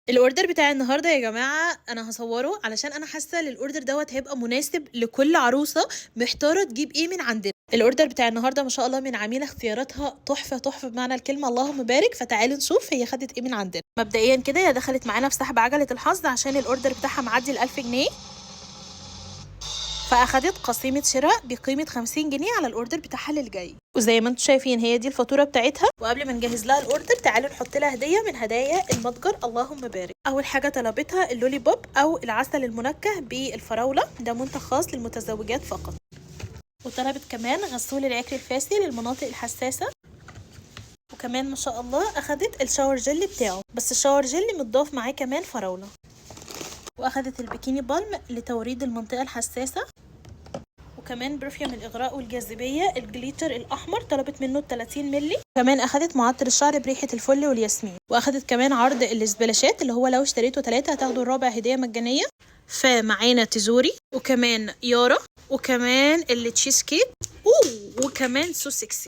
الاوردر بتاع النهارده يا جماعه انا هصوره علشان انا حاسه ان الاوردر دوت هيبقى مناسب لكل عروسه محتاره تجيب ايه من عندنا. الاوردر بتاع النهارده ما شاء الله من عميله اختياراتها تحفه تحفه بمعنى الكلمه، اللهم بارك. فتعالوا نشوف هي خدت ايه من عندنا. مبدئيا كده هي دخلت معانا في سحب عجله الحظ عشان الاوردر بتاعها معدي ال1000 جنيه، فاخدت قسيمه شراء بقيمه 50 جنيه على الاوردر بتاعها اللي جاي. وزي ما انتم شايفين هي دي الفاتوره بتاعتها. وقبل ما نجهز لها الاوردر تعالوا نحط لها هديه من هدايا المتجر، اللهم بارك. اول حاجه طلبتها اللولي بوب او العسل المنكه بالفراوله، ده منتج خاص للمتزوجات فقط. وطلبت كمان غسول العكر الفاسي للمناطق الحساسه. وكمان ما شاء الله اخدت الشاور جل بتاعه، بس الشاور جل متضاف معاه كمان فراوله. واخدت البيكيني بالم لتوريد المنطقه الحساسه. وكمان برفيوم الاغراء والجاذبيه الجليتر الاحمر، طلبت منه 30 مللي. كمان اخدت معطر الشعر بريحه الفل والياسمين. واخدت كمان عرض الاسبلاشات اللي هو لو اشتريتوا 3 هتاخدوا الرابع هديه مجانيه. فمعانا تيزوري وكمان يارا وكمان اللي تشيز كيك وكمان سو سكسي.